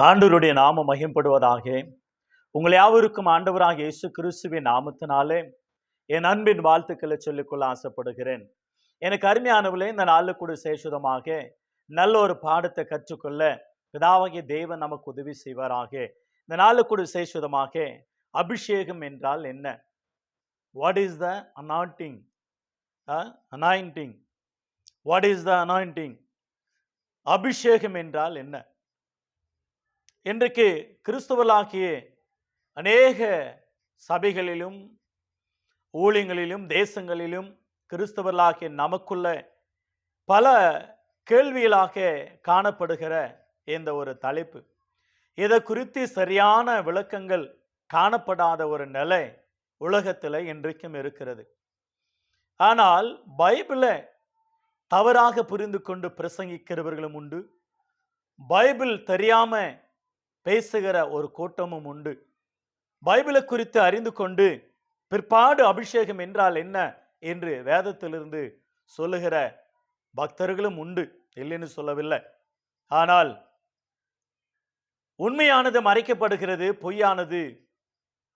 ஆண்டவருடைய நாமம் மகிமைப்படுவதாக. உங்கள் யாவருக்கும் ஆண்டவராக இயேசு கிறிஸ்துவின் நாமத்தினாலே என் அன்பின் வாழ்த்துக்களை சொல்லிக்கொள்ள ஆசைப்படுகிறேன். எனக்கு அருமையானவர்களே, இந்த நாளில் கூட சேஷதமாக நல்ல ஒரு பாடத்தை கற்றுக்கொள்ள பிதாவாகிய தேவன் நமக்கு உதவி செய்வாராக. இந்த நாளில் கூட சேஷதமாக அபிஷேகம் என்றால் என்ன? What is the anointing? Anointing. What is the anointing? அபிஷேகம் என்றால் என்ன? இன்றைக்கு கிறிஸ்தவர்களாகிய அநேக சபைகளிலும் ஊழியங்களிலும் தேசங்களிலும் கிறிஸ்தவர்களாகிய நமக்குள்ள பல கேள்விகளாக காணப்படுகிற இந்த ஒரு தலைப்பு, இதை குறித்து சரியான விளக்கங்கள் காணப்படாத ஒரு நிலை உலகத்தில் இன்றைக்கும் இருக்கிறது. ஆனால் பைபிளை தவறாக புரிந்து கொண்டு பிரசங்கிக்கிறவர்களும் உண்டு, பைபிள் தெரியாம பேசுகிற ஒரு கூட்டமும் உண்டு. பைபிளை குறித்து அறிந்து கொண்டு பிற்பாடு அபிஷேகம் என்றால் என்ன என்று வேதத்திலிருந்து சொல்லுகிற பக்தர்களும் உண்டு, இல்லைன்னு சொல்லவில்லை. ஆனால் உண்மையானது மறைக்கப்படுகிறது, பொய்யானது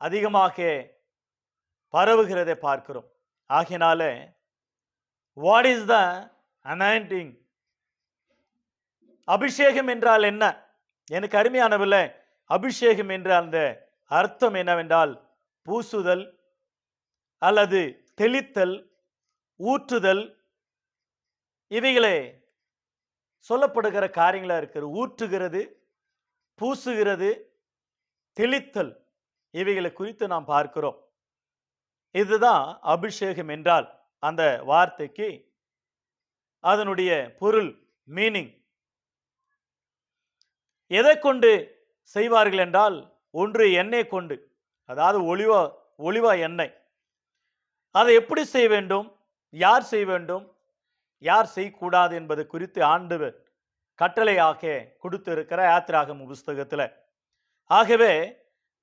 அதிகமாக பரவுகிறதை பார்க்கிறோம். ஆகினால வாட் இஸ் த அனாயிண்டிங்? அபிஷேகம் என்றால் என்ன? எனக்கு அருமையானவில்லை, அபிஷேகம் என்ற அந்த அர்த்தம் என்னவென்றால் பூசுதல் அல்லது தெளித்தல், ஊற்றுதல், இவைகளே சொல்லப்படுகிற காரியங்களா இருக்கிறது. ஊற்றுகிறது, பூசுகிறது, தெளித்தல், இவைகளை குறித்து நாம் பார்க்கிறோம். இதுதான் அபிஷேகம் என்றால் அந்த வார்த்தைக்கு அதனுடைய பொருள், மீனிங். எதை கொண்டு செய்வார்கள் என்றால், ஒன்று எண்ணெய் கொண்டு, அதாவது ஒலிவா எண்ணெய். அதை எப்படி செய்ய வேண்டும், யார் செய்ய வேண்டும், யார் செய்யக்கூடாது என்பது குறித்து ஆண்டவர் கட்டளையாக கொடுத்திருக்கிற யாத்திராகம புஸ்தகத்தில். ஆகவே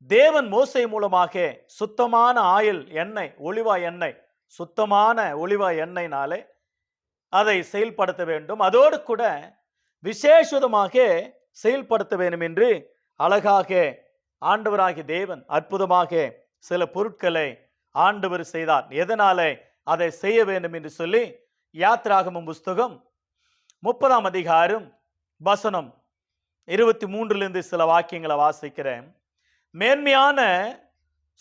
தேவன் மோசே மூலமாக சுத்தமான ஆயில் எண்ணெய், ஒலிவா எண்ணெய், சுத்தமான ஒலிவா எண்ணெய்னாலே அதை செயல்படுத்த வேண்டும். அதோடு கூட விசேஷமாக செயல்படுத்த வேண்டும் என்று அழகாக ஆண்டவராகிய தேவன் அற்புதமாக சில பொருட்களை ஆண்டவர் செய்தார். எதனாலே அதை செய்ய வேண்டும் என்று சொல்லி யாத்திராகமம் புஸ்தகம் 30ஆம் அதிகாரம் வசனம் 23 சில வாக்கியங்களை வாசிக்கிறேன். மேன்மையான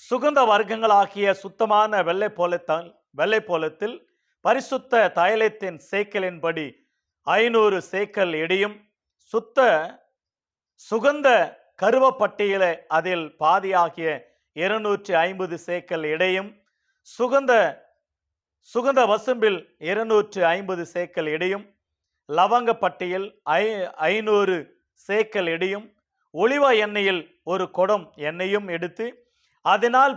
சுகந்த வர்க்கங்களாகிய சுத்தமான வெள்ளை போலத்தில் பரிசுத்த தைலத்தின் சேக்கலின்படி 500 சேக்கல் எடையும், சுத்த சுகந்த கருவப்பட்டியில அதில் பாதியாகிய 250 சேக்கல் எடையும், சுகந்த வசம்பில் 250 சேக்கல் எடையும், லவங்கப்பட்டியில் 500 சேக்கல் எடையும், ஒலிவ எண்ணெயில் ஒரு குடம் எண்ணெயும் எடுத்து அதனால்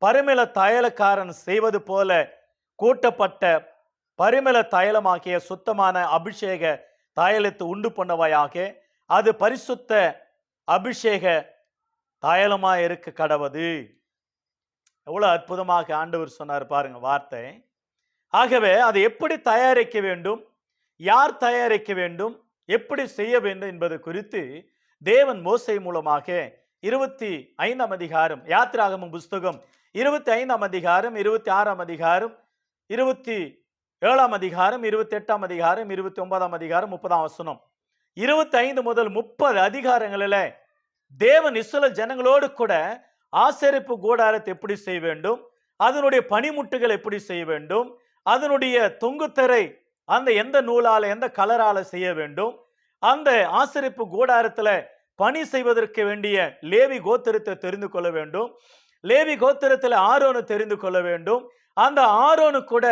பரிமள தைலக்காரன் செய்வது போல கூட்டப்பட்ட பரிமள தைலமாகிய சுத்தமான அபிஷேக தைலத்தை உண்டு பண்ணவையாக, அது பரிசுத்த அபிஷேக தைலமாய் இருக்க கடவது. எவ்வளவு அற்புதமாக ஆண்டவர் சொன்னார் பாருங்க வார்த்தை. ஆகவே அதை எப்படி தயாரிக்க வேண்டும், யார் தயாரிக்க வேண்டும், எப்படி செய்ய வேண்டும் என்பது குறித்து தேவன் மோசே மூலமாக 25ஆம் அதிகாரம் யாத்திராகமம் புஸ்தகம் 25ஆம் அதிகாரம், 26ஆம் அதிகாரம், 27ஆம் அதிகாரம், 28ஆம் அதிகாரம், 29ஆம் அதிகாரம், 30ஆம் வசனம், 25 முதல் 30 அதிகாரங்களில் தேவன் இஸ்ரவேல் ஜனங்களோடு கூட ஆசரிப்பு கூடாரத்தை எப்படி செய்ய வேண்டும், அதனுடைய பனிமுட்டுகள் எப்படி செய்ய வேண்டும், அதனுடைய தொங்குத்தரை அந்த எந்த நூலால எந்த கலரால செய்ய வேண்டும், அந்த ஆசரிப்பு கூடாரத்துல பணி செய்வதற்கு வேண்டிய லேவி கோத்திரத்தை தெரிந்து கொள்ள வேண்டும், லேவி கோத்திரத்தில் ஆரோனு தெரிந்து கொள்ள வேண்டும், அந்த ஆரோனு கூட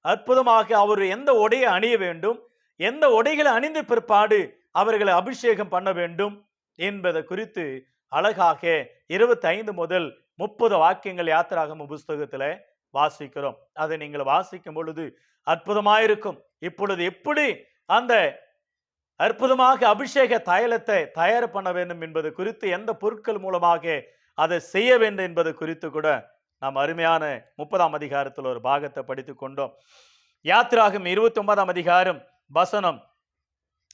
அற்புதமாக அவர் எந்த உடையை அணிய வேண்டும், எந்த உடைகளை அணிந்த பிற்பாடு அவர்களை அபிஷேகம் பண்ண வேண்டும் என்பதை குறித்து அழகாக 25 முதல் 30 வாக்கியங்கள் யாத்திராகம புஸ்தகத்தில் வாசிக்கிறோம். அதை நீங்கள் வாசிக்கும் பொழுது அற்புதமாயிருக்கும். இப்பொழுது எப்படி அந்த அற்புதமாக அபிஷேக தைலத்தை தயார் பண்ண வேண்டும் என்பது குறித்து, எந்த பொருட்கள் மூலமாக அதை செய்ய வேண்டும் என்பது குறித்து கூட நாம் அருமையான 30ஆம் அதிகாரத்தில் ஒரு பாகத்தை படித்துக் கொண்டோம். யாத்திராகமம் 29ஆம் அதிகாரம் வசனம்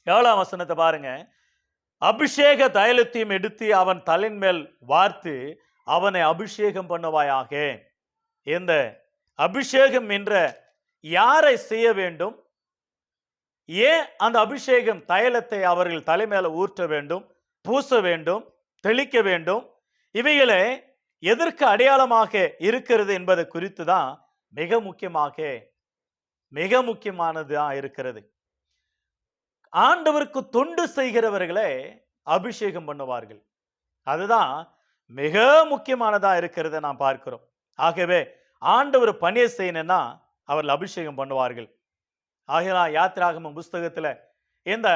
7ஆம் வசனத்தை பாருங்க. அபிஷேக தைலத்தையும் எடுத்து அவன் தலையின் மேல் வார்த்து அவனை அபிஷேகம் பண்ணுவாயாக. இந்த அபிஷேகம் என்ற யாரை செய்ய வேண்டும்? ஏன் அந்த அபிஷேகம் தைலத்தை அவர்கள் தலைமையில ஊற்ற வேண்டும், பூச வேண்டும், தெளிக்க வேண்டும்? இவைகளை எதற்கு அடையாளமாக இருக்கிறது என்பதை குறித்து தான் மிக முக்கியமானதா இருக்கிறது. ஆண்டவருக்கு தொண்டு செய்கிறவர்களே அபிஷேகம் பண்ணுவார்கள். அதுதான் மிக முக்கியமானதா இருக்கிறத நாம் பார்க்கிறோம். ஆகவே ஆண்டவர் பணியை செய்யணும்னா அவர்கள் அபிஷேகம் பண்ணுவார்கள். ஆகையால் யாத்திராகமம் புஸ்தகத்துல இந்த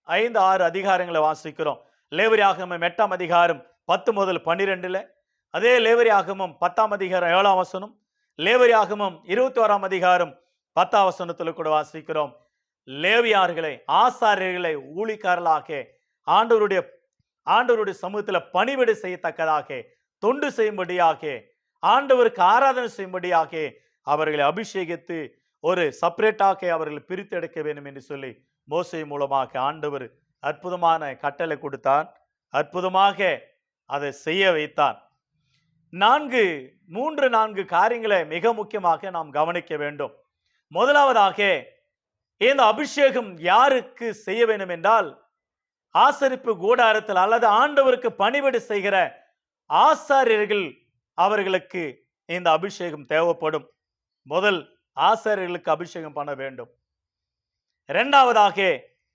5-6 அதிகாரங்களை வாசிக்கிறோம். லேவியராகமம் 8ஆம் அதிகாரம் 10 முதல் 12, அதே லேவியராகமம் 10ஆம் அதிகாரம் 7ஆம் வசனம், லேவியராகமம் 21ஆம் அதிகாரம் 10ஆம் வசனத்துல கூட வாசிக்கிறோம். லேவியார்களை, ஆசாரியர்களை ஊழியக்காரர்களாக ஆண்டவருடைய சமூகத்துல பணிவிட செய்யத்தக்கதாக, தொண்டு செய்யும்படியாக, ஆண்டவருக்கு ஆராதனை செய்யும்படியாக அவர்களை அபிஷேகித்து ஒரு செப்பரேட்டாக அவர்களை பிரித்து எடுக்க வேண்டும் என்று சொல்லி மோசே மூலமாக ஆண்டவர் அற்புதமான கட்டளை கொடுத்தார். அற்புதமாக அதை செய்ய வைத்தார். 3-4 காரியங்களை மிக முக்கியமாக நாம் கவனிக்க வேண்டும். முதலாவதாக, இந்த அபிஷேகம் யாருக்கு செய்ய வேண்டும் என்றால், ஆசரிப்பு கூடாரத்தில் அல்லது ஆண்டவருக்கு பணிவிடை செய்கிற ஆசாரியர்கள், அவர்களுக்கு இந்த அபிஷேகம் தேவைப்படும். முதல் ஆசாரியர்களுக்கு அபிஷேகம் பண்ண வேண்டும். இரண்டாவதாக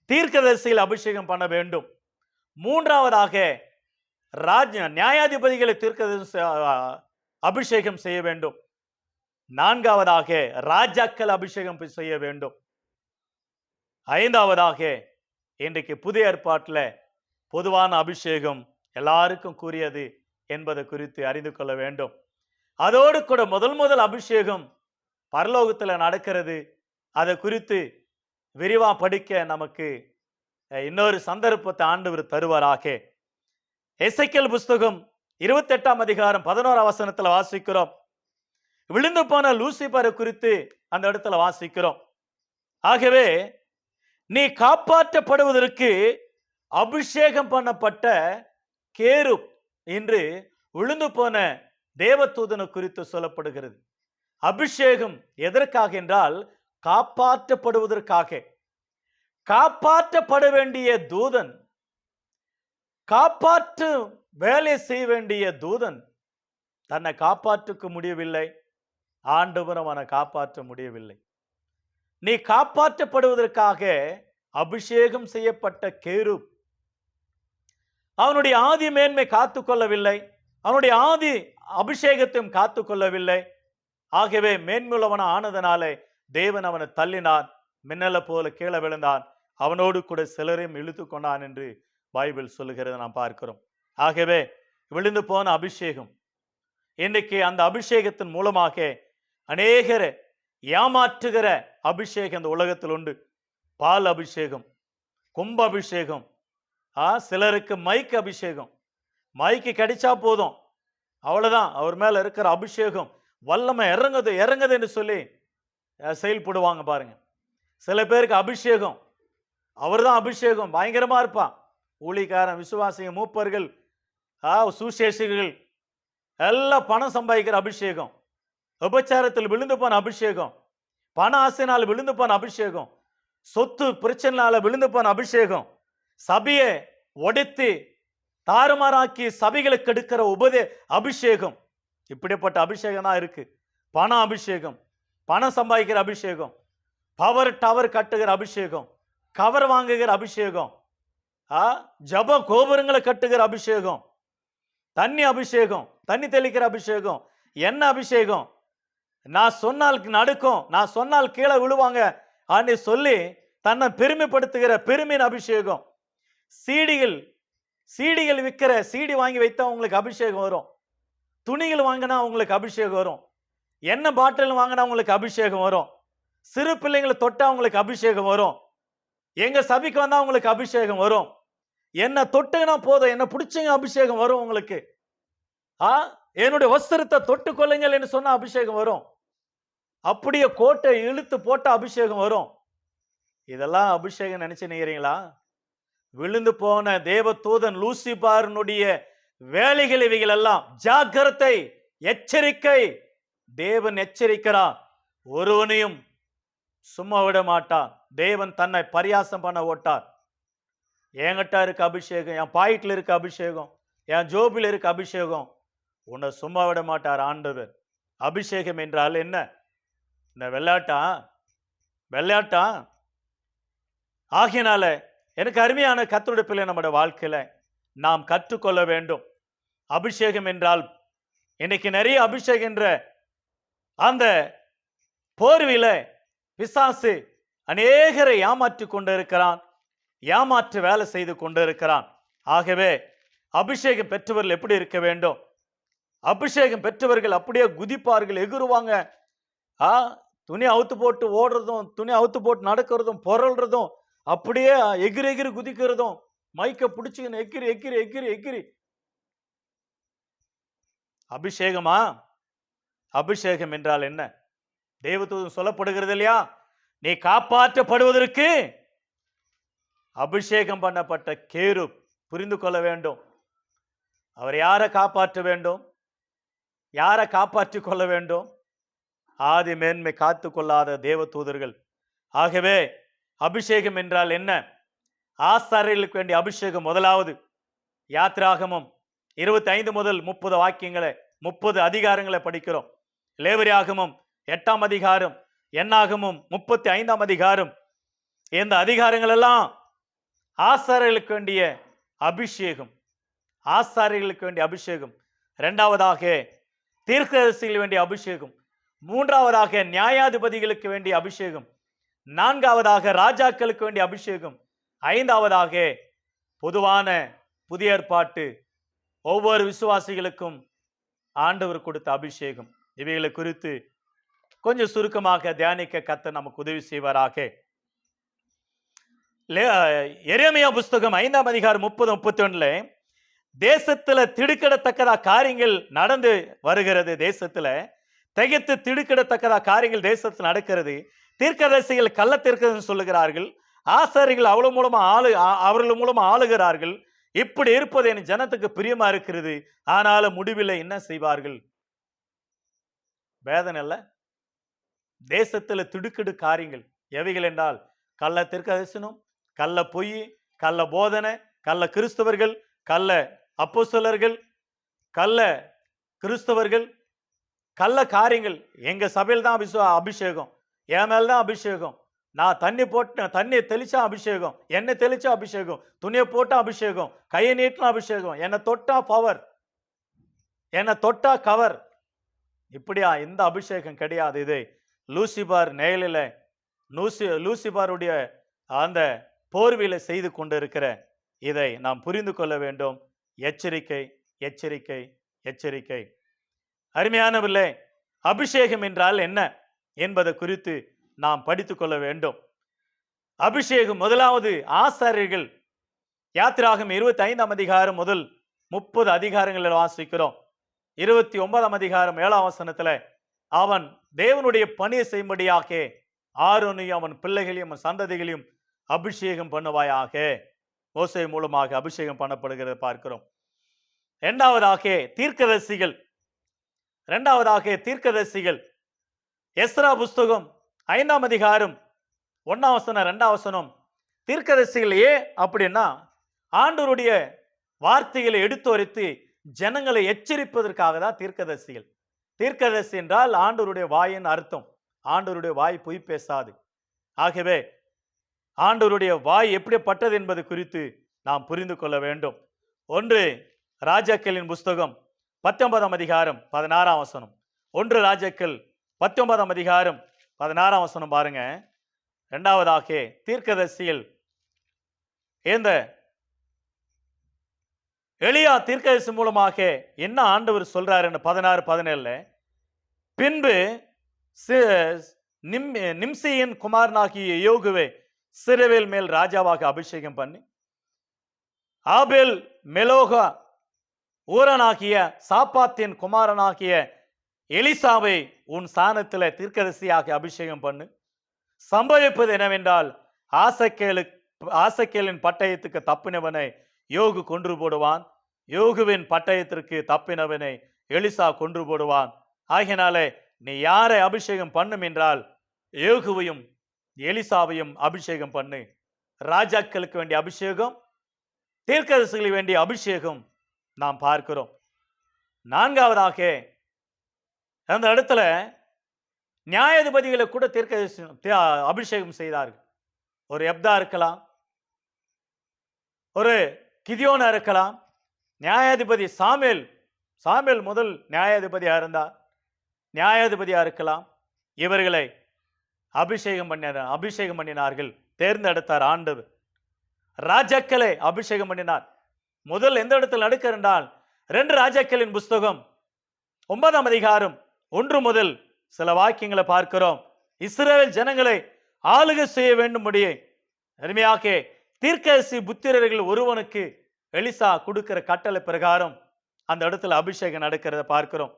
தீர்க்கதரிசிகள் அபிஷேகம் பண்ண வேண்டும். மூன்றாவதாக நியாயாதிபதிகளை தீர்க்கதரிசி அபிஷேகம் செய்ய வேண்டும். நான்காவதாக ராஜாக்கள் அபிஷேகம் செய்ய வேண்டும். ஐந்தாவதாக இன்றைக்கு புதிய ஏற்பாட்டில் பொதுவான அபிஷேகம் எல்லாருக்கும் கூறியது என்பதை குறித்து அறிந்து கொள்ள வேண்டும். அதோடு கூட முதல் அபிஷேகம் பரலோகத்தில் நடக்கிறது. அதை குறித்து விரிவா படிக்க நமக்கு இன்னொரு சந்தர்ப்பத்தை ஆண்டவர் தருவாராக. எசேக்கியேல் புஸ்தகம் 28ஆம் அதிகாரம் 11ஆம் வசனத்தில் வாசிக்கிறோம். விழுந்து போன லூசிபரை குறித்து அந்த இடத்துல வாசிக்கிறோம். ஆகவே நீ காப்பாற்றப்படுவதற்கு அபிஷேகம் பண்ணப்பட்ட கேருப் என்று விழுந்து போன தேவதூதனை குறித்து சொல்லப்படுகிறது. அபிஷேகம் எதற்காக என்றால் காப்பாற்றப்படுவதற்காக. காப்பாற்றப்பட வேண்டிய தூதன், காப்பாற்று வேலை செய்ய வேண்டிய தூதன் தன்னை காப்பாற்ற முடியவில்லை, ஆண்டவர் அவனை காப்பாற்ற முடியவில்லை. நீ காப்பாற்றப்படுவதற்காக அபிஷேகம் செய்யப்பட்ட கேருப் அவனுடைய ஆதி மேன்மை காத்துக்கொள்ளவில்லை, அவனுடைய ஆதி அபிஷேகத்தையும் காத்துக்கொள்ளவில்லை. ஆகவே மேன்மையுள்ளவன ஆனதனாலே தேவன் அவனை தள்ளினான், மின்னலை போல கீழே விழுந்தான், அவனோடு கூட சிலரையும் இழுத்து கொண்டான் என்று பைபிள் சொல்லுகிறத நாம் பார்க்கிறோம். ஆகவே விழுந்து போன அபிஷேகம், இன்றைக்கு அந்த அபிஷேகத்தின் மூலமாக அநேகரை ஏமாற்றுகிற அபிஷேகம் இந்த உலகத்தில் உண்டு. பால் அபிஷேகம், கும்ப அபிஷேகம், சிலருக்கு மைக் அபிஷேகம். மைக்கு கிடைச்சா போதும், அவ்வளவுதான், அவர் மேல இருக்கிற அபிஷேகம் வல்லமை இறங்குது என்று சொல்லி செயல்படுவாங்க பாருங்க. சில பேருக்கு அபிஷேகம், அவர் தான் அபிஷேகம், பயங்கரமா இருப்பான். ஊழியக்காரன், விசுவாசிங்க, மூப்பர்கள், சுசேஷர்கள் எல்லாம் பணம் சம்பாதிக்கிற அபிஷேகம், உபச்சாரத்தில் விழுந்து போன அபிஷேகம், பண ஆசையினால் விழுந்து போன அபிஷேகம், சொத்து பிரச்சனைனால விழுந்து போன அபிஷேகம், சபையை ஒடித்து தாறுமாறாக்கி சபைகளுக்கு எடுக்கிற அபிஷேகம், இப்படிப்பட்ட அபிஷேகம் தான் இருக்கு. பண அபிஷேகம், பணம் சம்பாதிக்கிற அபிஷேகம், பவர் டவர் கட்டுகிற அபிஷேகம், கவர் வாங்குகிற அபிஷேகம், ஜப கோபுரங்களை கட்டுகிற அபிஷேகம், தண்ணி அபிஷேகம், தண்ணி தெளிக்கிற அபிஷேகம், என்ன அபிஷேகம், நான் சொன்னால் நடக்கும், நான் சொன்னால் கீழே விழுவாங்க அப்படின்னு சொல்லி தன்னை பெருமைப்படுத்துகிற பெருமையின் அபிஷேகம். சீடிகள் விற்கிற சீடி வாங்கி வைத்தா உங்களுக்கு அபிஷேகம் வரும், துணிகள் வாங்கினா உங்களுக்கு அபிஷேகம் வரும், எண்ணெய் பாட்டில் வாங்கினா உங்களுக்கு அபிஷேகம் வரும், சிறு பிள்ளைங்களை தொட்டா உங்களுக்கு அபிஷேகம் வரும், எங்க சபைக்கு வந்தா உங்களுக்கு அபிஷேகம் வரும், என்ன தொட்டுனா போதும், என்ன பிடிச்சிங்க அபிஷேகம் வரும் உங்களுக்கு. என்னுடைய வஸ்திரத்தை தொட்டு கொள்ளுங்கள் என்று சொன்ன அபிஷேகம் வரும், அப்படியே கோட்டை இழுத்து போட்ட அபிஷேகம் வரும். இதெல்லாம் அபிஷேகம் நினைச்சு நினைக்கிறீங்களா? விழுந்து போன தேவ தூதன் லூசிபாரனுடைய வேலைகள் இவைகள் எல்லாம். ஜாக்கிரதை, எச்சரிக்கை. தேவன் எச்சரிக்கிறார், ஒருவனையும் சும்மா விட மாட்டார். தேவன் தன்னை பரியாசம் பண்ண ஓட்டார். என்கிட்ட இருக்க அபிஷேகம், என் பாயிட்ல இருக்க அபிஷேகம், என் ஜோபில் இருக்க அபிஷேகம், உன்னை சும்மா விட மாட்டார் ஆண்டவர். அபிஷேகம் என்றால் என்ன? இந்த விளையாட்டா? ஆகையினால எனக்கு அருமையான கர்த்தருடைய பிள்ளை, நம்முடைய வாழ்க்கையில நாம் கற்றுக்கொள்ள வேண்டும். அபிஷேகம் என்றால் இன்னைக்கு நிறைய அபிஷேகம் என்ற அந்த போர்வில பிசாசு அநேகரை ஏமாற்றி கொண்டிருக்கிறான், ஏமாற்று வேலை செய்து கொண்டிருக்கிறான். ஆகவே அபிஷேகம் பெற்றவர்கள் எப்படி இருக்க வேண்டும்? அபிஷேகம் பெற்றவர்கள் அப்படியே குதிப்பார்கள், எகுருவாங்க. துணி அவுத்து போட்டு ஓடுறதும், துணி அவுத்து போட்டு நடக்கிறதும், பொருள்றதும், அப்படியே எகிரி எகிரி குதிக்கிறதும், மைக்க பிடிச்சிக்கணும், எக்கிரி எக்கிரி எக்கிரி எக்கிரி. அபிஷேகமா? அபிஷேகம் என்றால் என்ன? தேவதூதன் சொல்லப்படுகிறது இல்லையா, நீ காப்பாற்றப்படுவதற்கு அபிஷேகம் பண்ணப்பட்ட கேருப். புரிந்து கொள்ள வேண்டும். அவர் யாரை காப்பாற்ற வேண்டும்? யாரை காப்பாற்றிக் கொள்ள வேண்டும்? ஆதி மேன்மை காத்து கொள்ளாத தேவ தூதர்கள். ஆகவே அபிஷேகம் என்றால் என்ன? ஆசாரியர்களுக்கு வேண்டிய அபிஷேகம் முதலாவது. யாத்திராகமம் 25 முதல் 30 வாக்கியங்களை, 30 அதிகாரங்களை படிக்கிறோம். லேவியராகமம் 8ஆம் அதிகாரம், எண்ணாகமம் 35ஆம் அதிகாரம். இந்த அதிகாரங்கள் எல்லாம் ஆசாரியர்களுக்கு வேண்டிய அபிஷேகம். ஆசாரியர்களுக்கு வேண்டிய அபிஷேகம். இரண்டாவதாக தீர்க்கதரிசிகளுக்கு வேண்டிய அபிஷேகம். மூன்றாவதாக நியாயாதிபதிகளுக்கு வேண்டிய அபிஷேகம். நான்காவதாக ராஜாக்களுக்கு வேண்டிய அபிஷேகம். ஐந்தாவதாக பொதுவான புதிய ஏற்பாட்டு ஒவ்வொரு விசுவாசிகளுக்கும் ஆண்டவர் கொடுத்த அபிஷேகம். இவைகளை குறித்து கொஞ்சம் சுருக்கமாக தியானிக்க கர்த்தர் நமக்கு உதவி செய்வாராக. எரேமியா புஸ்தகம் 5ஆம் அதிகாரம் 30-31 தேசத்துல திடுக்கிடத்தக்கதா காரியங்கள் நடந்து வருகிறது. தேசத்துல திகைத்து திடுக்கிடத்தக்கதா காரியங்கள் தேசத்தில் நடக்கிறது. தீர்க்கதரிசிகள் கள்ள தீர்க்கதரிசி சொல்லுகிறார்கள், ஆசாரிகள் அவர்கள் மூலமா ஆளுகிறார்கள். இப்படி இருப்பது என் ஜனத்துக்கு பிரியமா இருக்கிறது. ஆனாலும் முடிவில் என்ன செய்வார்கள்? வேதனை இல்ல. தேசத்துல திடுக்கிடு காரியங்கள் எவைகள் என்றால் கள்ள தீர்க்கதரிசனம், கள்ள பொய், கள்ள போதனை, கள்ள கிறிஸ்தவர்கள், கள்ள அப்போஸ்தலர்கள், கள்ள கிறிஸ்தவர்கள், கள்ள காரியங்கள். எங்க சபையில் தான் அபிஷேகம், என் மேல் தான் அபிஷேகம், நான் தண்ணி தெளிச்சா அபிஷேகம், எண்ணெய் தெளிச்சா அபிஷேகம், துணியை போட்டா அபிஷேகம், கையை நீட்டினா அபிஷேகம், என்னை தொட்டா பவர், என்னை தொட்டா கவர். இப்படியா? இந்த அபிஷேகம் கிடையாது. இது லூசிபார் நேயலில் லூசிபாருடைய அந்த போர்வில செய்து கொண்டிருக்கிற இதை நாம் புரிந்து கொள்ள வேண்டும். எச்சரிக்கை, எச்சரிக்கை, எச்சரிக்கை. அருமையானவர்களே, அபிஷேகம் என்றால் என்ன என்பதை குறித்து நாம் படித்துக் கொள்ள வேண்டும். அபிஷேகம் முதலாவது ஆசாரியர்கள். யாத்திராகமம் 25ஆம் அதிகாரம் முதல் 30 அதிகாரங்களில் வாசிக்கிறோம். 29ஆம் அதிகாரம் 7ஆம் வசனத்துல அவன் தேவனுடைய பணியை செய்யும்படியாக ஆரோனையும் அவன் பிள்ளைகளையும் அவன் சந்ததிகளையும் அபிஷேகம் பண்ணுவாயாக. மோசே மூலமாக அபிஷேகம் பண்ணப்படுகிறத பார்க்கிறோம். இரண்டாவதாக தீர்க்கதரிசிகள். எஸ்ரா புஸ்தகம் 5ஆம் அதிகாரம் 1ஆம் வசனம் 2ஆம் வசனம். தீர்க்கதரிசிகள் அப்படின்னா ஆண்டவருடைய வார்த்தைகளை எடுத்துரைத்து ஜனங்களை எச்சரிப்பதற்காக தான் தீர்க்கதரிசிகள். தீர்க்கதரிசி என்றால் ஆண்டவருடைய வாயின் அர்த்தம். ஆண்டவருடைய வாய் பொய் பேசாது. ஆகவே ஆண்டவருடைய வாய் எப்படிப்பட்டது என்பது குறித்து நாம் புரிந்து கொள்ள வேண்டும். 1 ராஜாக்களின் புஸ்தகம் 19ஆம் அதிகாரம் 16ஆம் வசனம். 1 ராஜாக்கள் 19ஆம் அதிகாரம் 16ஆம் வசனம் பாருங்க. இரண்டாவதாக தீர்க்கதரிசிகள். இந்த எலியா தீர்க்கதரிசி மூலமாக என்ன ஆண்டவர் சொல்றாருன்னு 16-17 பின்பு நிம்சியின் குமாரனாகிய யோகுவை சிறுவேல் மேல் ராஜாவாக அபிஷேகம் பண்ணி ஆபேல் மெலோகா ஊரனாகிய சாப்பாத்தின் குமாரனாகிய எலிசாவை உன் ஸ்தானத்தில் தீர்க்கதரிசியாக அபிஷேகம் பண்ணு. சம்பவிப்பது என்னவென்றால் ஆசகேலின் பட்டயத்துக்கு தப்பினவனை யோகு கொன்று போடுவான், யோகுவின் பட்டயத்திற்கு தப்பினவனை எலிசா கொன்று போடுவான். ஆகினாலே நீ யாரை அபிஷேகம் பண்ணும் என்றால் யோகுவையும் எலிசாவையும் அபிஷேகம் பண்ணு. ராஜாக்களுக்கு வேண்டிய அபிஷேகம், தீர்க்கதரிசிகளுக்கு வேண்டிய அபிஷேகம் நாம் பார்க்கிறோம். நான்காவதாக அந்த இடத்துல நியாயாதிபதிகளை கூட தீர்க்கதரிசி அபிஷேகம் செய்தார்கள். ஒரு எப்தா இருக்கலாம், ஒரு கிதியோனா இருக்கலாம், நியாயாதிபதி சாமுவேல் முதல் நியாயாதிபதியா இருந்தார், நியாயாதிபதியா இருக்கலாம். இவர்களை அபிஷேகம் பண்ணினார்கள், தேர்ந்தெடுத்தார் ஆண்டவர். ராஜாக்களை அபிஷேகம் பண்ணினார். முதல் எந்த இடத்தில் நடக்க என்றால் 2 ராஜாக்களின் புஸ்தகம் 9ஆம் அதிகாரம் 1 முதல் சில வாக்கியங்களை பார்க்கிறோம். இஸ்ரவேல் ஜனங்களை ஆளுகை செய்ய வேண்டும்படியே அருமையாக தீர்க்கதரிசி புத்திரர்கள் ஒருவனுக்கு எலிசா கொடுக்கிற கட்டளை பிரகாரம் அந்த இடத்துல அபிஷேகம் நடக்கிறத பார்க்கிறோம்.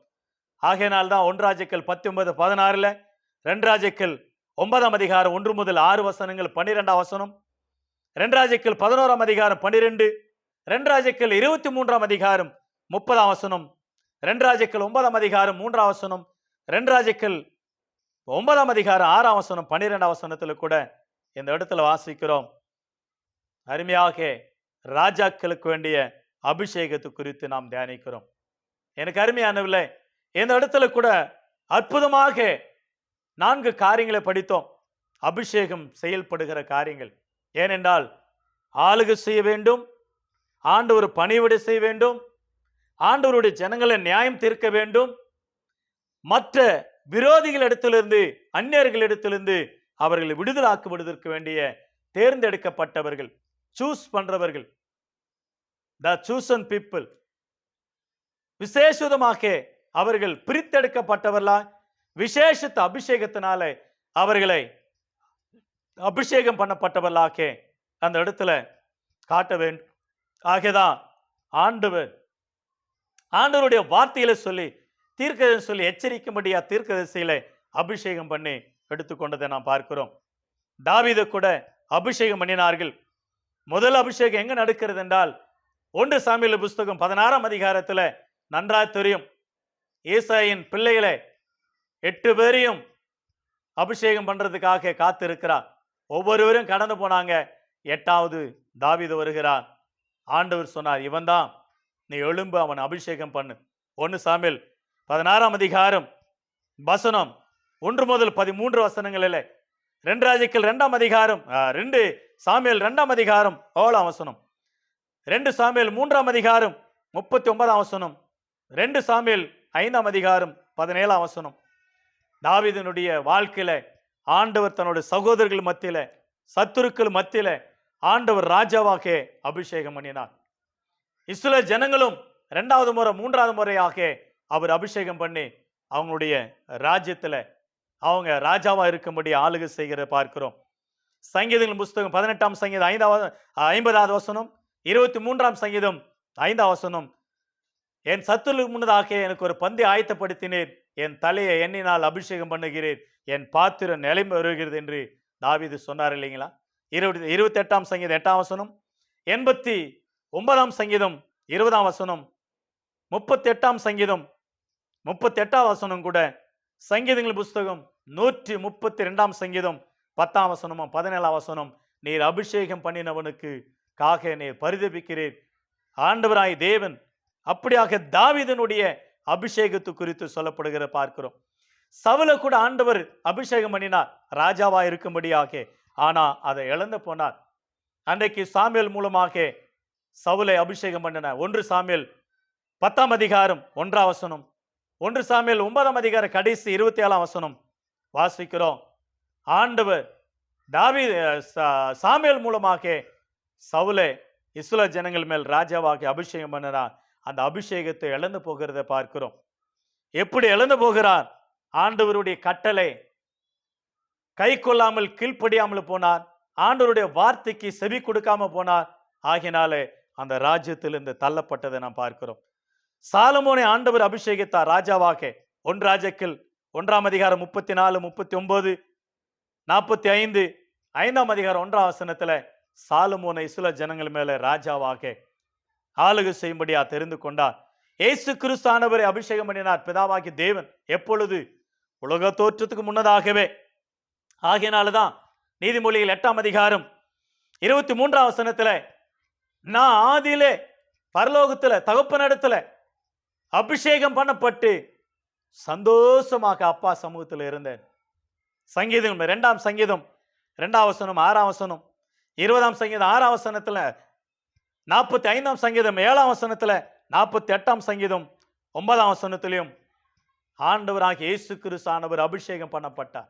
ஆகையினால்தான் 1 ராஜாக்கள் 19:16, 2 ராஜாக்கள் 9ஆம் அதிகாரம் 1 முதல் 6 வசனங்கள் 12ஆம் வசனம், 2 ராஜாக்கள் 11ஆம் அதிகாரம் 12, 2 ராஜாக்கள் 23ஆம் அதிகாரம் 30ஆம் வசனம், 2 ராஜாக்கள் 9ஆம் அதிகாரம் 3ஆம் வசனம், 2 ராஜாக்கள் 9ஆம் அதிகாரம் 6ஆம் வசனம் 12ஆம் வசனத்துல கூட இந்த இடத்துல வாசிக்கிறோம். அருமையாக ராஜாக்களுக்கு வேண்டிய அபிஷேகத்தை குறித்து நாம் தியானிக்கிறோம். எனக்கு அருமையானவில்லை, இந்த இடத்துல கூட அற்புதமாக 4 காரியங்களை படித்தோம். அபிஷேகம் செயல்படுகிற காரியங்கள். ஏனென்றால் ஆளுகை செய்ய வேண்டும், ஆண்டவர் பணிவிடை செய்ய வேண்டும், ஆண்டவருடைய ஜனங்களை நியாயம் தீர்க்க வேண்டும், மற்ற விரோதிகளிடத்திலிருந்து அந்நியர்களிடத்திலிருந்து அவர்களை விடுதலாக்குவதற்கு வேண்டிய தேர்ந்தெடுக்கப்பட்டவர்கள், சூஸ் பண்றவர்கள், த சூசன் பீப்புள். விசேஷமாக அவர்கள் பிரித்தெடுக்கப்பட்டவர்களா விசேஷத்த அபிஷேகத்தினால அவர்களை அபிஷேகம் பண்ணப்பட்டவர்களாக அந்த இடத்துல காட்ட வேண்டும். ஆகதான் ஆண்டவருடைய வார்த்தையில சொல்லி தீர்க்கதரிசி சொல்லி எச்சரிக்கும்படியா தீர்க்கதரிசியில அபிஷேகம் பண்ணி எடுத்துக்கொண்டதை நாம் பார்க்கிறோம். தாவீதை கூட அபிஷேகம் பண்ணினார்கள். முதல் அபிஷேகம் எங்க நடக்கிறது என்றால் 1 சாமுவேல் புஸ்தகம் 16ஆம் அதிகாரத்துல நன்றாக தெரியும். ஏசாயின் பிள்ளைகளை 8 பேரையும் அபிஷேகம் பண்றதுக்காக காத்து இருக்கிறார். ஒவ்வொருவரும் கடந்து போனாங்க. 8வது தாவீது வருகிறார். ஆண்டவர் சொன்னார், இவன் தான், நீ எழும்பு, அவன் அபிஷேகம் பண்ணு. 1 சாமுவேல் 16ஆம் அதிகாரம் வசனம் 1 முதல் 13 வசனங்களில், 2 ராஜாக்கள் 2ஆம் அதிகாரம் 2 சாமுவேல் 2ஆம் அதிகாரம் 7ஆம் வசனம், 2 சாமுவேல் 3ஆம் அதிகாரம் 39ஆம் வசனம், 2 சாமுவேல் 5ஆம் அதிகாரம் 17ஆம் வசனம். தாவீதினுடைய வாழ்க்கையில ஆண்டவர் தன்னுடைய சகோதரர்கள் மத்தியில, சத்துருக்கள் மத்தியில ஆண்டவர் ராஜாவாக அபிஷேகம் பண்ணினார். இஸ்ரவேல் ஜனங்களும் 2வது முறை 3வது முறையாக அவர் அபிஷேகம் பண்ணி அவங்களுடைய ராஜ்யத்துல அவங்க ராஜாவா இருக்கும்படி ஆளுகை செய்கிற பார்க்கிறோம். சங்கீதங்களின் புஸ்தகம் 18ஆம் சங்கீதம் 50வது வசனம், 23ஆம் சங்கீதம் 5ஆம் வசனம், என் சத்துருக்கு முன்னதாக எனக்கு ஒரு பந்தை ஆயத்தப்படுத்தினேன், என் தலையை எண்ணினால் அபிஷேகம் பண்ணுகிறேன், என் பாத்திரம் நிலைமை வருகிறது என்று தாவீது சொன்னார் இல்லைங்களா? 28ஆம் சங்கீதம் 8ஆம் வசனம், 89ஆம் சங்கீதம் 20ஆம் வசனம், 38ஆம் சங்கீதம் 38ஆம் வசனம் கூட, சங்கீதங்கள் புஸ்தகம் 132ஆம் சங்கீதம் 10ஆம் வசனமும் 17ஆம் வசனம், நீர் அபிஷேகம் பண்ணினவனுக்கு காக நீர் பரிதபிக்கிறீர். ஆண்டவராய் தேவன் அப்படியாக தாவீதினுடைய அபிஷேகத்து குறித்து சொல்லப்படுகிற பார்க்கிறோம். சவுலை கூட ஆண்டவர் அபிஷேகம் பண்ணினார் ராஜாவா இருக்கும்படியாக. ஆனா அதை இழந்து போனார். அன்றைக்கு சாமுவேல் மூலமாக சவுலை அபிஷேகம் பண்ணினார். 1 சாமுவேல் 10ஆம் அதிகாரம் 1ஆம் வசனம், 1 சாமுவேல் 9ஆம் அதிகாரம் கடைசி 27ஆம் வசனம் வாசிக்கிறோம். ஆண்டவர் சாமுவேல் மூலமாக சவுலை இஸ்ரவேல் ஜனங்கள் மேல் ராஜாவாக அபிஷேகம் பண்ணினார். அந்த அபிஷேகத்தை இழந்து போகிறத பார்க்கிறோம். எப்படி இழந்து போகிறார்? ஆண்டவருடைய கட்டளை கை கொள்ளாமல் கீழ்ப்படியாமல் போனார். ஆண்டவருடைய வார்த்தைக்கு செவி கொடுக்காம போனார். ஆகினாலே அந்த ராஜ்யத்திலிருந்து தள்ளப்பட்டதை நாம் பார்க்கிறோம். சாலமோனை ஆண்டவர் அபிஷேகித்தார் ராஜாவாக. 1 ராஜாக்கள் 1ஆம் அதிகாரம் 34, 39, 45, 5ஆம் அதிகாரம் 1ஆம் வசனத்துல சாலமோனை இஸ்ரவேல் ஜனங்கள் மேல ராஜாவாக ஆளுகை செய்யும்படியா தெரிந்து கொண்டார். இயேசு கிறிஸ்தானவரை அபிஷேகம் பண்ணினார் பிதாவாகி தேவன். எப்பொழுது? உலக தோற்றத்துக்கு முன்னதாகவே. ஆகையினால்தான் நீதிமொழிகள் 8ஆம் அதிகாரம் 23ஆம் வசனத்துல, நான் ஆதியிலே பரலோகத்துல தகப்பனிடத்துல அபிஷேகம் பண்ணப்பட்டு சந்தோஷமாக அப்பா சமூகத்தில் இருந்தேன். சங்கீதம் 2ஆம் சங்கீதம் 2ஆம் வசனம் 6ஆம் வசனம், 20ஆம் சங்கீதம் 6ஆம் வசனத்துல, 45ஆம் சங்கீதம் 7ஆம் வசனத்துல, 48ஆம் சங்கீதம் 9ஆம் வசனத்திலையும் ஆண்டவராகிய இயேசு கிறிஸ்தானவர் அபிஷேகம் பண்ணப்பட்டார்.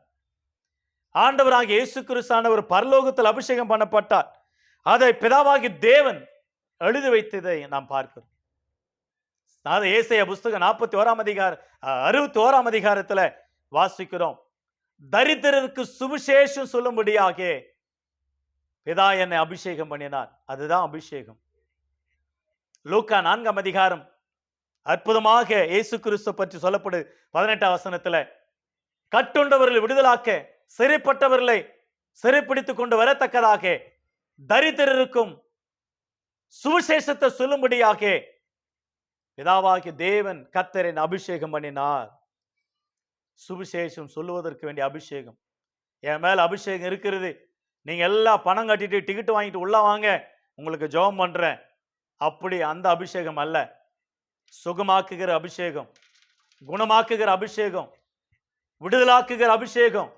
ஆண்டவராகிய இயேசு கிறிஸ்தானவர் பரலோகத்தில் அபிஷேகம் பண்ணப்பட்டார். அதை பிதாவாகி தேவன் எழுதி வைத்ததை நாம் பார்க்கிறோம். ஏசாயா புஸ்தகம் 41ஆம் அதிகாரம் 61ஆம் அதிகாரத்துல வாசிக்கிறோம். தரித்திரருக்கு சுவிசேஷம் சொல்லும்படியாக பிதா என்னை அபிஷேகம் பண்ணினார். அதுதான் அபிஷேகம். லூக்கா 4ஆம் அதிகாரம் அற்புதமாக இயேசு கிறிஸ்து பற்றி சொல்லப்படு 18ஆம் வசனத்துல, கட்டுண்டவர்களை விடுதலாக்க, சிறைப்பட்டவர்களை சிறைப்பிடித்துக் கொண்டு வரத்தக்கதாக தரித்திரருக்கும் சுவிசேஷத்தை சொல்லும்படியாக பிதாவாகிய தேவன் கர்த்தரை அபிஷேகம் பண்ணினார். சுவிசேஷம் சொல்லுவதற்கு வேண்டிய அபிஷேகம். என் மேல அபிஷேகம் இருக்கிறது, நீங்க எல்லாம் பணம் கட்டிட்டு டிக்கெட் வாங்கிட்டு உள்ள வாங்க, உங்களுக்கு ஜெபம் பண்றேன், அப்படி அந்த அபிஷேகம் அல்ல. சுகமாக்குகிற அபிஷேகம், குணமாக்குகிற அபிஷேகம், விடுதலாக்குகிற அபிஷேகம்,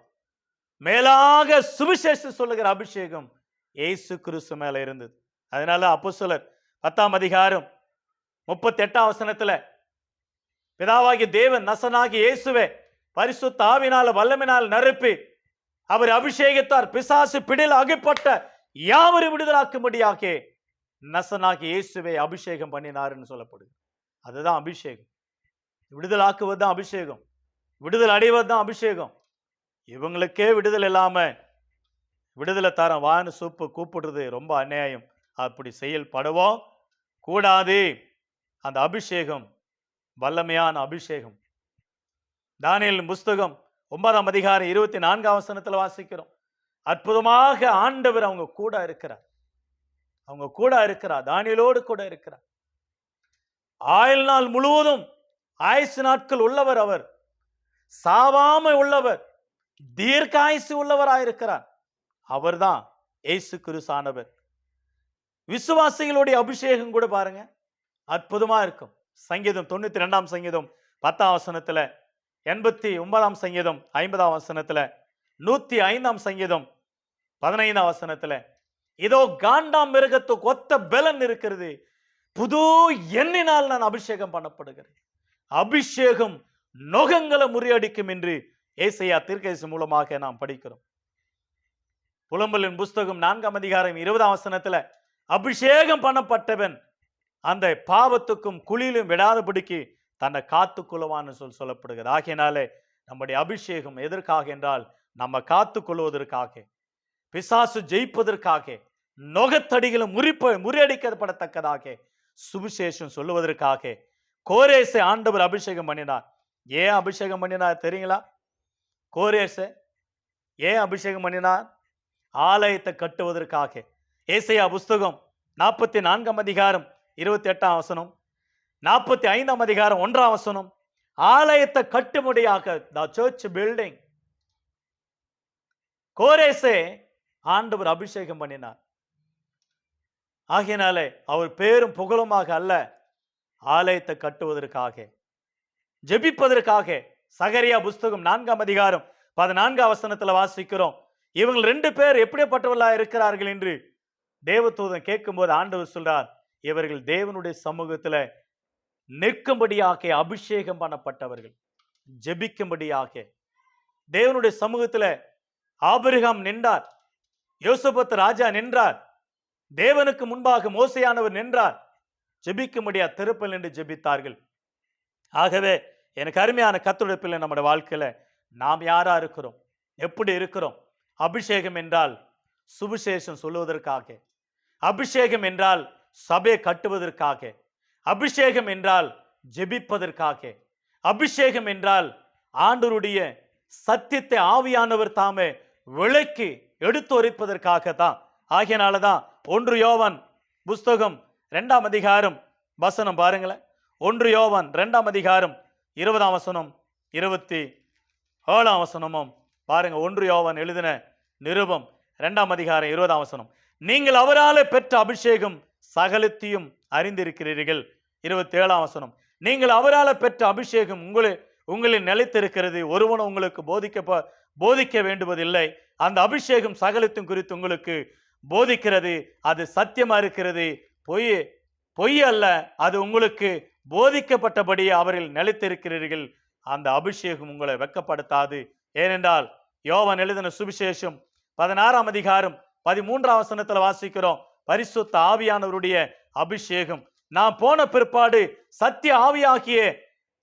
மேலாக சுவிசேஷம் சொல்லுகிற அபிஷேகம் இயேசு கிறிஸ்து மேல இருந்தது. அதனால அப்போஸ்தலர் 10ஆம் அதிகாரம் 38ஆம் வசனத்துல, பிதாவாகிய தேவன் நசனாகிய இயேசுவே பரிசுத்த ஆவினால வல்லமையினால் நிரப்பி அவர் அபிஷேகத்தார் பிசாசு பிடியில் அகப்பட்ட யாவரும் விடுதலாக்கும்படியாக நசனாகிய இயேசுவை அபிஷேகம் பண்ணினார்னு சொல்லப்படுது. அதுதான் அபிஷேகம். விடுதலாக்குவது தான் அபிஷேகம். விடுதலை அடைவது தான் அபிஷேகம். இவங்களுக்கே விடுதலை இல்லாம விடுதலை தரம் வான்னு கூப்பிடுறது ரொம்ப அநியாயம். அப்படி செயல்படவும் கூடாது. அந்த அபிஷேகம் வல்லமையான அபிஷேகம். தானியேல் புஸ்தகம் 9ஆம் அதிகாரம் 24ஆம் வசனத்துல வாசிக்கிறோம். அற்புதமாக ஆண்டவர் அவங்க கூட இருக்கிறார். அவங்க கூட இருக்கிறார். தானியேலோடு கூட இருக்கிறார். ஆயுள் நாள் முழுவதும் ஆயுசு நாட்கள் உள்ளவர். அவர் சாவாமை உள்ளவர், தீர்க்காயுசு உள்ளவராயிருக்கிறார். அவர்தான் இயேசு கிறிஸ்தானவர். விசுவாசிகளுடைய அபிஷேகம் கூட பாருங்க, அற்புதமா இருக்கும். சங்கீதம் 92ஆம் சங்கீதம் 10ஆம் வசனத்துல, 89ஆம் சங்கீதம் 50ஆம் வசனத்துல, 105ஆம் சங்கீதம் 15ஆம் வசனத்துல, இதோ காண்டாம் மிருகத்துக்கு ஒத்த பலன் இருக்கிறது, புது எண்ணினால் நான் அபிஷேகம் பண்ணப்படுகிறேன். அபிஷேகம் நோகங்களை முறியடிக்கும் என்று ஏசாயா தீர்க்கதரிசி மூலமாக நாம் படிக்கிறோம். புலம்பலின் புஸ்தகம் 4ஆம் அதிகாரம் 20ஆம் வசனத்துல, அபிஷேகம் பண்ணப்பட்டவன் அந்த பாவத்துக்கும் குழியிலும் விடாதபடிக்கு தன்னை காத்து கொள்வான்னு சொல்லப்படுகிறது. ஆகையினாலே நம்முடைய அபிஷேகம் எதற்காக என்றால் நம்ம காத்து கொள்வதற்காக, பிசாசு ஜெயிப்பதற்காக, நோகத்தடிகளும் முறியடிக்கப்படத்தக்கதாக, சுவிசேஷம் சொல்லுவதற்காக கோரேசை ஆண்டவர் அபிஷேகம் பண்ணினார். ஏன் அபிஷேகம் பண்ணினார் தெரியுங்களா? கோரேசை ஏன் அபிஷேகம் பண்ணினார்? ஆலயத்தை கட்டுவதற்காக. ஏசாயா புஸ்தகம் 44ஆம் அதிகாரம் 28ஆம் வசனம், 45ஆம் அதிகாரம் 1ஆம் வசனம், ஆலயத்தை கட்டும்படியாக, the church building, கோரேசை ஆண்டவர் அபிஷேகம் பண்ணினார். ஆகையினாலே அவர் பேரும் புகழுமாக அல்ல, ஆலயத்தை கட்டுவதற்காக, ஜெபிப்பதற்காக. சகரியா புஸ்தகம் 4ஆம் அதிகாரம் 14ஆம் வசனத்துல வாசிக்கிறோம். இவங்க 2 பேர் எப்படிப்பட்டவர்களா இருக்கிறார்கள் என்று தேவதூதன் கேட்கும்போது ஆண்டவர் சொல்றார், இவர்கள் தேவனுடைய சமூகத்துல நிற்கும்படியாக அபிஷேகம் பண்ணப்பட்டவர்கள், ஜெபிக்கும்படியாக. தேவனுடைய சமூகத்துல ஆபிரகாம் நின்றார், யோசபத் ராஜா நின்றார், தேவனுக்கு முன்பாக மோசையானவர் நின்றார், ஜெபிக்கும்படியா திருப்பல் என்று ஜெபித்தார்கள். ஆகவே எனக்கு அருமையான கர்த்தருடைய பிள்ளை, நம்முடைய வாழ்க்கையில நாம் யாரா இருக்கிறோம், எப்படி இருக்கிறோம்? அபிஷேகம் என்றால் சுவிசேஷம் சொல்லுவதற்காக, அபிஷேகம் என்றால் சபையை கட்டுவதற்காக, அபிஷேகம் என்றால் ஜெபிப்பதற்காக, அபிஷேகம் என்றால் ஆண்டவருடைய சத்தியத்தை ஆவியானவர் தாமே விளக்கி எடுத்துரைப்பதற்காக தான் ஆகையினாலதான் 1 யோவான் புஸ்தகம் 2ஆம் அதிகாரம் வசனம் பாருங்களேன். 1 யோவான் 2ஆம் அதிகாரம் 20ஆம் வசனம் 27ஆம் வசனமும் பாருங்க. 1 யோவான் எழுதின நிருபம் 2ஆம் அதிகாரம் 20ஆம் வசனம். நீங்கள் அவராலே பெற்ற அபிஷேகம் சகலத்தையும் அறிந்திருக்கிறீர்கள். 27ஆம் வசனம். நீங்கள் அவரால் பெற்ற அபிஷேகம் உங்களில் நிலைத்திருக்கிறது. ஒருவனும் உங்களுக்கு போதிக்க வேண்டுவதில்லை. அந்த அபிஷேகம் சகலத்தையும் குறித்து உங்களுக்கு போதிக்கிறது. அது சத்தியமா இருக்கிறது, பொய் அல்ல. அது உங்களுக்கு போதிக்கப்பட்டபடி அவரில் நிலைத்திருக்கிறீர்கள். அந்த அபிஷேகம் உங்களை வெட்கப்படுத்தாது. ஏனென்றால் யோவான் எழுதின சுவிசேஷம் 16ஆம் அதிகாரம் 13ஆம் வசனத்துல வாசிக்கிறோம், பரிசுத்த ஆவியானவருடைய அபிஷேகம். நான் போன பிற்பாடு சத்திய ஆவியாகிய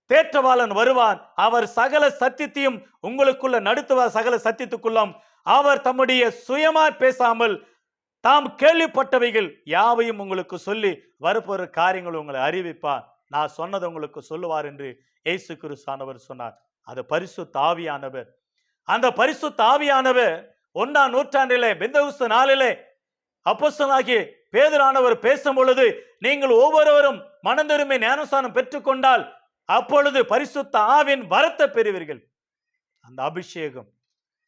தேற்றவாளன் வருவான். அவர் சகல சத்தியத்தையும் உங்களுக்குள்ள நடத்துவார். சகல சத்தியத்துக்குள்ளும் அவர் தம்முடைய சுயமாய் பேசாமல் தாம் கேள்விப்பட்டவைகள் யாவையும் உங்களுக்கு சொல்லி வரப்போற காரியங்கள் உங்களை அறிவிப்பார். நான் சொன்னதை உங்களுக்கு சொல்லுவார் என்று இயேசு கிறிஸ்துவானவர் சொன்னார். அது பரிசுத்த ஆவியானவர். அந்த பரிசுத்த ஆவியானவர் 1ஆம் நூற்றாண்டிலே பெந்தெகோஸ்து நாளிலே அப்போஸ்தலனாகிய பேதுருவானவர் பேசும் பொழுது, நீங்கள் ஒவ்வொருவரும் மனந்திரும்பி ஞானஸ்நானம் பெற்றுக்கொண்டால் அப்பொழுது பரிசுத்த ஆவியின் வரத்தை பெறுவீர்கள். அந்த அபிஷேகம்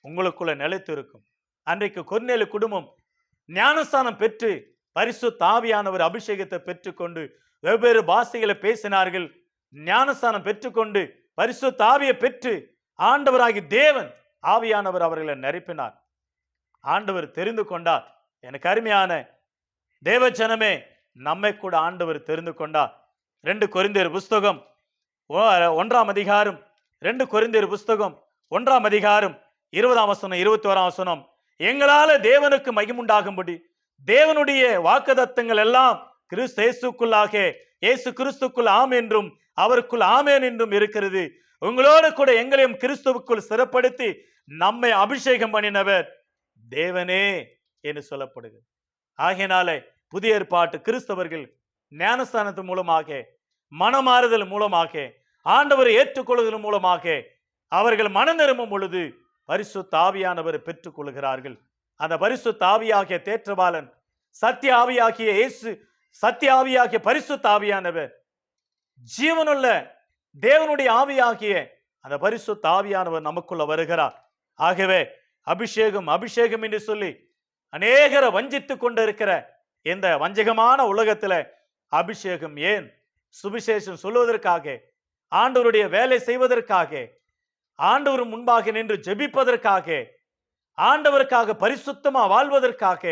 உங்களுக்குள்ள நிலைத்திருக்கும். அன்றைக்கு கொர்நேலியு குடும்பம் ஞானஸ்நானம் பெற்று பரிசுத்த ஆவியானவர் அபிஷேகத்தை பெற்றுக்கொண்டு வெவ்வேறு பாஷைகளை பேசினார்கள். ஞானஸ்நானம் பெற்றுக்கொண்டு பரிசுத்த ஆவியை பெற்று ஆண்டவராகி தேவன் ஆவியானவர் அவர்களை நிரப்பினார். ஆண்டவர் தெரிந்து கொண்டார். எனக்கு அருமையான தேவஜனமே, நம்மை கூட ஆண்டவர் தெரிந்து கொண்டார். 2 கொரிந்தியர் புஸ்தகம் 1ஆம் அதிகாரம் 2 கொரிந்தியர் புஸ்தகம் 1ஆம் அதிகாரம் 20ஆம் வசனம் 21ஆம் வசனம். எங்களால தேவனுக்கு மகிமுண்டாகும்படி தேவனுடைய வாக்குத்தத்தங்கள் எல்லாம் கிறிஸ்து இயேசு கிறிஸ்துக்குள் ஆம் என்றும் அவருக்குள் ஆமேன் என்றும் இருக்கிறது. உங்களோடு கூட எங்களையும் கிறிஸ்துவுக்குள் சிறப்படுத்தி நம்மை அபிஷேகம் பண்ணினவர் தேவனே என்று சொல்லப்படுகிறது. ஆகையினாலே புதிய ஏற்பாட்டு கிறிஸ்தவர்கள் ஞானஸ்தானத்தின் மூலமாக, மனமாறுதல் மூலமாக, ஆண்டவரை ஏற்றுக்கொள்வதன் மூலமாக அவர்கள் மனம் நிரம்பும் பொழுது பரிசுத்த ஆவியானவரை பெற்றுக் கொள்கிறார்கள். அந்த பரிசுத்த ஆவியாகிய தேற்றவாளன், சத்திய ஆவியாகிய இயேசு, சத்திய ஆவியாகிய பரிசுத்த ஆவியானவர், ஜீவனுள்ள தேவனுடைய ஆவியாகிய அந்த பரிசுத்த ஆவியானவர் நமக்குள்ள வருகிறார். ஆகவே அபிஷேகம் என்று சொல்லி அநேகரை வஞ்சித்துக் கொண்டிருக்கிற இந்த வஞ்சகமான உலகத்துல அபிஷேகம் ஏன்? சுவிசேஷம் சொல்வதற்காக, ஆண்டவருடைய வேலை செய்வதற்காக, ஆண்டவர் முன்பாக நின்று ஜெபிப்பதற்காக, ஆண்டவருக்காக பரிசுத்தமா வாழ்வதற்காக,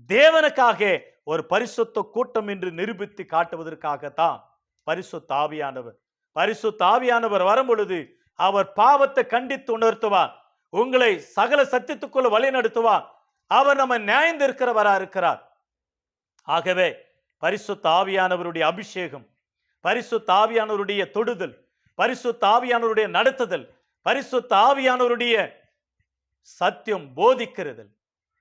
தேவனுக்காக ஒரு பரிசுத்த கூட்டம் என்று நிரூபித்து காட்டுவதற்காகத்தான் பரிசுத்த ஆவியானவர். பரிசுத்த ஆவியானவர் வரும் பொழுது அவர் பாவத்தை கண்டித்து உணர்த்துவார், உங்களை சகல சத்தியத்துக்குள்ள வழி நடத்துவார். அவர் நம்ம நியாயந்திருக்கிறவரா இருக்கிறார். ஆகவே பரிசுத்த ஆவியானவருடைய அபிஷேகம், பரிசுத்த ஆவியானவருடைய தொடுதல், பரிசுத்த ஆவியானவருடைய நடத்துதல், பரிசுத்த ஆவியானவருடைய சத்தியம் போதிக்கிறது.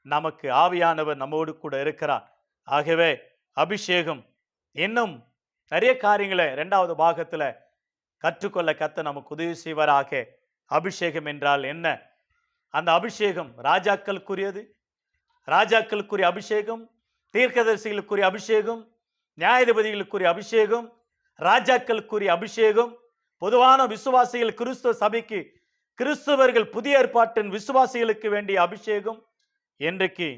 நமக்கு ஆவியானவர் நம்மோடு கூட இருக்கிறார். ஆகவே அபிஷேகம் இன்னும் நிறைய காரியங்களை 2வது பாகத்துல கற்றுக்கொள்ள நமக்கு உதவி செய்வராக. அபிஷேகம் என்றால் என்ன? அந்த அபிஷேகம் ராஜாக்களுக்குரியது. ராஜாக்களுக்குரிய அபிஷேகம், தீர்க்கதரிசிகளுக்குரிய அபிஷேகம், நியாயாதிபதிகளுக்குரிய அபிஷேகம், ராஜாக்களுக்குரிய அபிஷேகம், பொதுவான விசுவாசிகள், கிறிஸ்துவ சபைக்கு, கிறிஸ்தவர்கள் புதிய ஏற்பாட்டின் விசுவாசிகளுக்கு வேண்டிய அபிஷேகம் இன்றைக்கு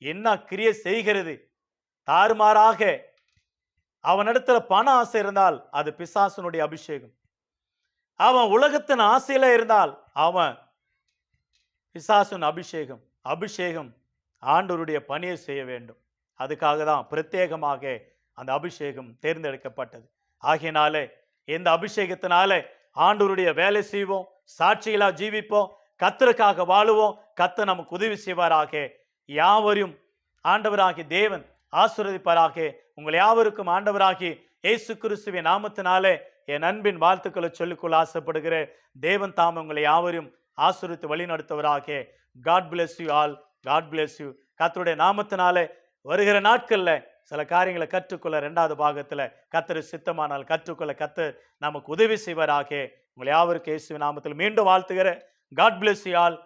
என்ன கிரியை செய்கிறது? தாறுமாறாக அவனிடத்துல பண ஆசை இருந்தால் அது பிசாசனுடைய அபிஷேகம். அவன் உலகத்தின் ஆசையில இருந்தால் அவன் பிசாசன் அபிஷேகம். அபிஷேகம் ஆண்டவருடைய பணியை செய்ய வேண்டும். அதுக்காக தான் பிரத்யேகமாக அந்த அபிஷேகம் தேர்ந்தெடுக்கப்பட்டது. ஆகையினாலே இந்த அபிஷேகத்தினாலே ஆண்டவருடைய வேலை செய்வோம், சாட்சிகளா ஜீவிப்போம், கர்த்தருக்காக வாழுவோம். கர்த்தர் நமக்கு உதவி செய்வாராக. யாவரையும் ஆண்டவராகி தேவன் ஆசீர்வதிப்பாராக. உங்கள் யாவருக்கும் ஆண்டவராகி இயேசு கிறிஸ்துவின் நாமத்தினாலே என் அன்பின் வாழ்த்துக்களை சொல்லிக்கொள்ள ஆசைப்படுகிறேன். தேவன் தாம் உங்களை யாவரையும் ஆசீர்வதித்து வழி நடத்துவராக. God bless you all. God bless you. கர்த்தருடைய நாமத்தினாலே வருகிற நாட்கள்ல சில காரியங்களை கற்றுக்கொள்ள 2வது பாகத்துல கர்த்தர் சித்தமானால் கற்றுக்கொள்ள கர்த்தர் நமக்கு உதவி செய்வாராக. உங்களை யாவருக்கும் இயேசுவின் நாமத்தில் மீண்டும் வாழ்த்துகிறேன். God bless you all.